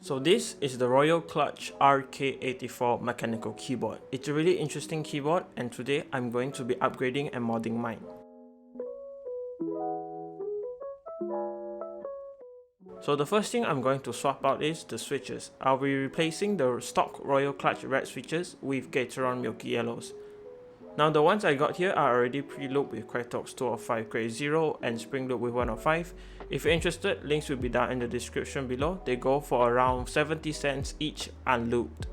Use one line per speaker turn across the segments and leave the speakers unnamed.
So this is the Royal Kludge RK84 mechanical keyboard. It's a really interesting keyboard, and today I'm going to be upgrading and modding mine. So the first thing I'm going to swap out is the switches. I'll be replacing the stock Royal Kludge red switches with Gateron Milky yellows. Now the ones I got here are already pre-looped with Krytox 205 grade 0 and spring loop with 105. If you're interested, links will be down in the description below. They go for around 70 cents each unlooped.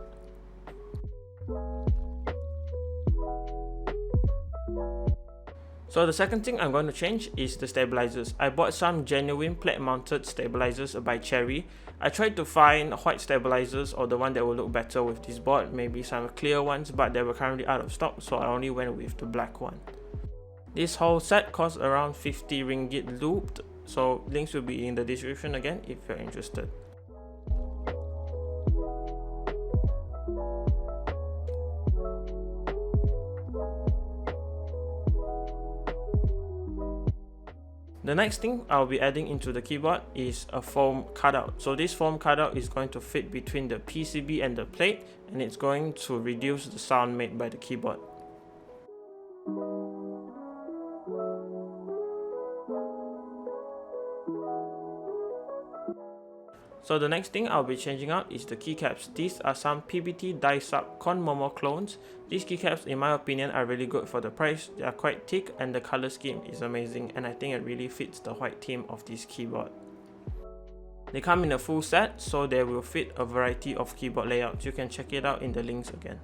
So the second thing I'm going to change is the stabilizers. I bought some genuine plate mounted stabilizers by Cherry. I tried to find white stabilizers or the one that will look better with this board, maybe some clear ones, but they were currently out of stock, so I only went with the black one. This whole set cost around 50 ringgit looped, so links will be in the description again if you're interested. The next thing I'll be adding into the keyboard is a foam cutout. So this foam cutout is going to fit between the PCB and the plate, and it's going to reduce the sound made by the keyboard. So the next thing I'll be changing out is the keycaps. These are some PBT die-sub Kon Momo clones. These keycaps, in my opinion, are really good for the price. They are quite thick and the color scheme is amazing, and I think it really fits the white theme of this keyboard. They come in a full set, so they will fit a variety of keyboard layouts. You can check it out in the links again.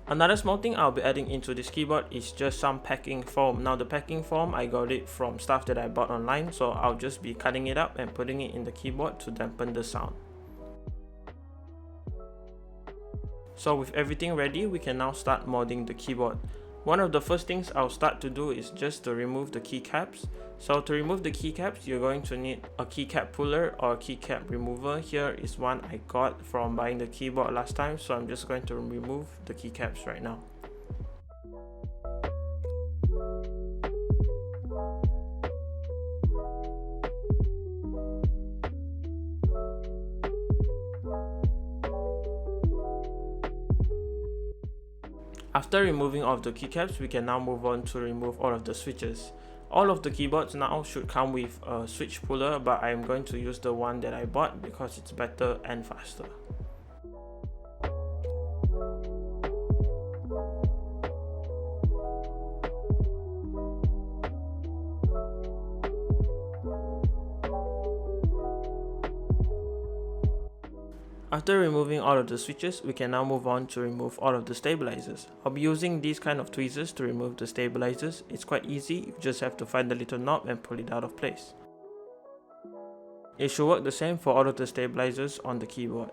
Another small thing I'll be adding into this keyboard is just some packing foam. Now the packing foam, I got it from stuff that I bought online, so I'll just be cutting it up and putting it in the keyboard to dampen the sound. So with everything ready, we can now start modding the keyboard. One of the first things I'll start to do is just to remove the keycaps. So to remove the keycaps, you're going to need a keycap puller or a keycap remover. Here is one I got from buying the keyboard last time, so I'm just going to remove the keycaps right now. After removing all of the keycaps, we can now move on to remove all of the switches. All of the keyboards now should come with a switch puller, but I'm going to use the one that I bought because it's better and faster. After removing all of the switches, we can now move on to remove all of the stabilizers. I'll be using these kind of tweezers to remove the stabilizers. It's quite easy, you just have to find the little knob and pull it out of place. It should work the same for all of the stabilizers on the keyboard.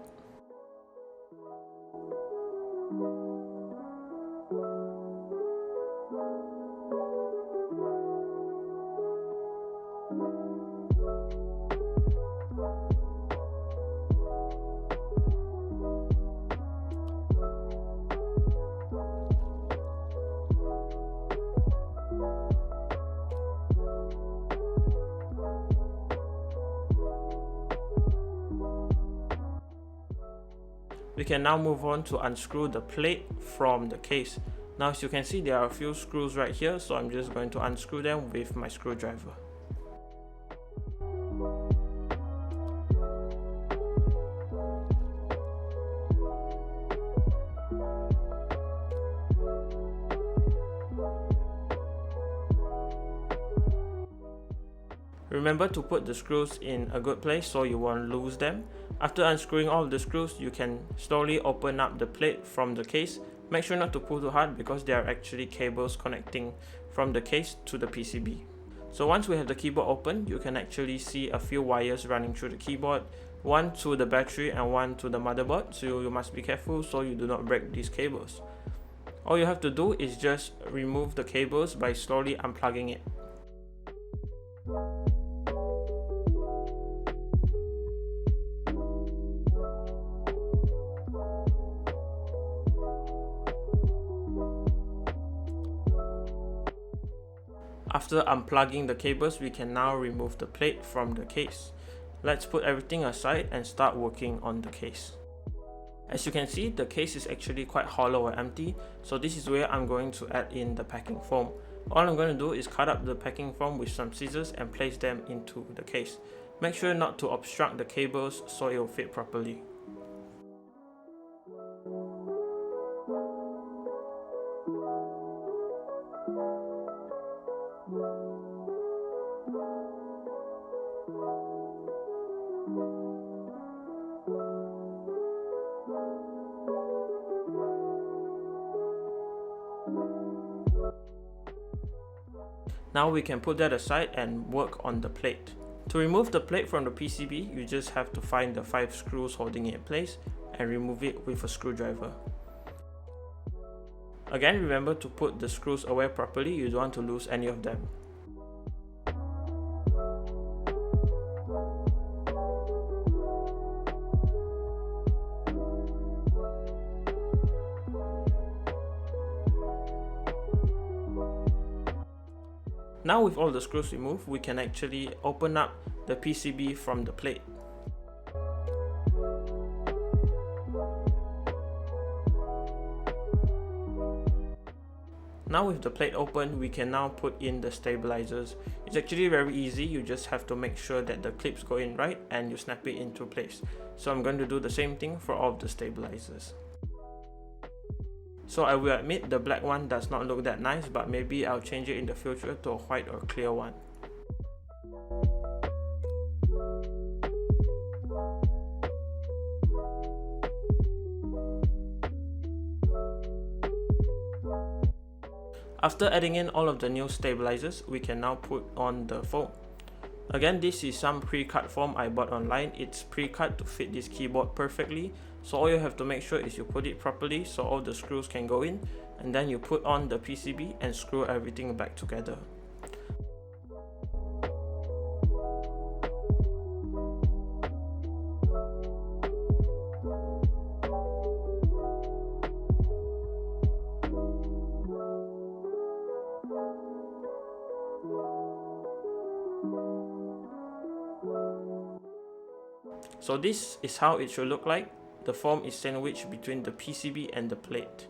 We can now move on to unscrew the plate from the case. Now as you can see, there are a few screws right here, so I'm just going to unscrew them with my screwdriver. Remember to put the screws in a good place so you won't lose them. After unscrewing all of the screws, you can slowly open up the plate from the case. Make sure not to pull too hard because there are actually cables connecting from the case to the PCB. So once we have the keyboard open, you can actually see a few wires running through the keyboard, one to the battery and one to the motherboard, so you must be careful so you do not break these cables. All you have to do is just remove the cables by slowly unplugging it. After unplugging the cables, we can now remove the plate from the case. Let's put everything aside and start working on the case. As you can see, the case is actually quite hollow or empty, so this is where I'm going to add in the packing foam. All I'm going to do is cut up the packing foam with some scissors and place them into the case. Make sure not to obstruct the cables so it will fit properly. Now we can put that aside and work on the plate. To remove the plate from the PCB, you just have to find the 5 screws holding it in place and remove it with a screwdriver. Again, remember to put the screws away properly, you don't want to lose any of them. Now with all the screws removed, we can actually open up the PCB from the plate. Now with the plate open, we can now put in the stabilizers. It's actually very easy, you just have to make sure that the clips go in right and you snap it into place. So I'm going to do the same thing for all of the stabilizers. So I will admit the black one does not look that nice, but maybe I'll change it in the future to a white or clear one. After adding in all of the new stabilizers, we can now put on the foam. Again, this is some pre-cut foam I bought online. It's pre-cut to fit this keyboard perfectly. So all you have to make sure is you put it properly so all the screws can go in, and then you put on the PCB and screw everything back together. So this is how it should look like. The foam is sandwiched between the PCB and the plate.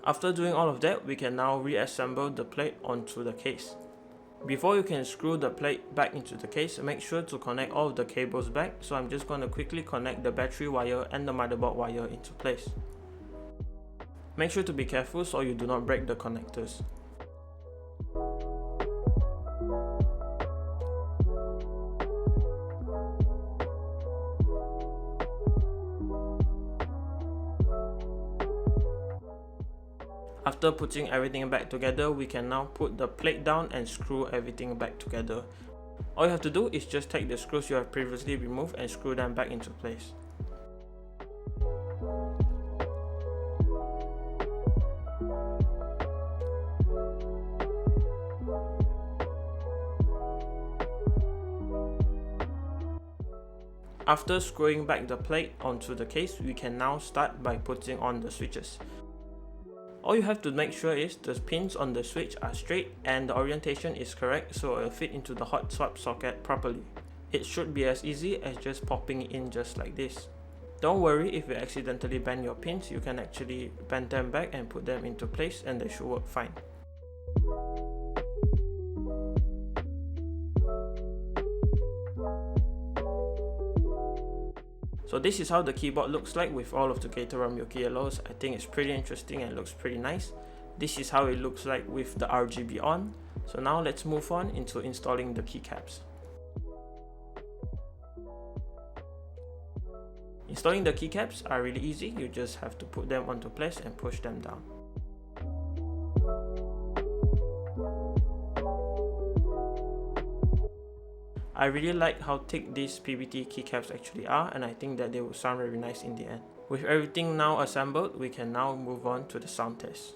After doing all of that, we can now reassemble the plate onto the case. Before you can screw the plate back into the case, make sure to connect all of the cables back. So I'm just going to quickly connect the battery wire and the motherboard wire into place. Make sure to be careful so you do not break the connectors. After putting everything back together, we can now put the plate down and screw everything back together. All you have to do is just take the screws you have previously removed and screw them back into place. After screwing back the plate onto the case, we can now start by putting on the switches. All you have to make sure is the pins on the switch are straight and the orientation is correct so it will fit into the hot swap socket properly. It should be as easy as just popping it in just like this. Don't worry if you accidentally bend your pins, you can actually bend them back and put them into place and they should work fine. So this is how the keyboard looks like with all of the Gateron Milky yellows. I think it's pretty interesting and looks pretty nice. This is how it looks like with the RGB on. So now let's move on into installing the keycaps. Installing the keycaps are really easy, you just have to put them onto place and push them down. I really like how thick these PBT keycaps actually are, and I think that they will sound very nice in the end. With everything now assembled, we can now move on to the sound test.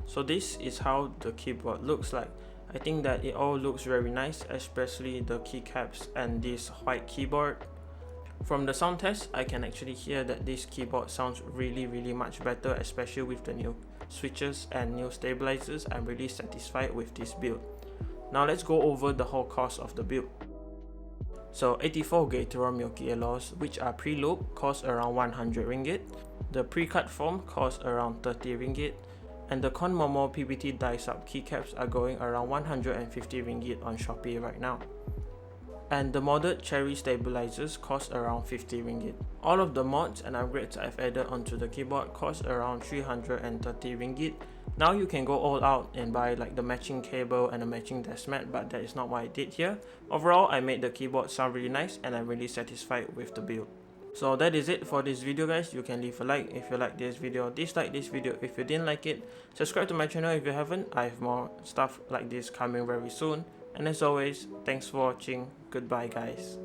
So this is how the keyboard looks like. I think that it all looks very nice, especially the keycaps and this white keyboard. From the sound test, I can actually hear that this keyboard sounds really much better, especially with the new switches and new stabilizers. I'm really satisfied with this build. Now let's go over the whole cost of the build. So 84 Gateron Milky alloys, which are pre-looped, cost around 100 ringgit. The pre-cut foam cost around 30 ringgit. And the Kon Momo PBT die-sub keycaps are going around 150 ringgit on Shopee right now. And the modded cherry stabilizers cost around 50 ringgit. All of the mods and upgrades I've added onto the keyboard cost around 330 ringgit. Now you can go all out and buy like the matching cable and a matching desk mat, but that is not what I did here. Overall, I made the keyboard sound really nice and I'm really satisfied with the build. So that is it for this video guys. You can leave a like if you like this video, dislike this video if you didn't like it, subscribe to my channel if you haven't. I have more stuff like this coming very soon, and as always, thanks for watching. Goodbye guys.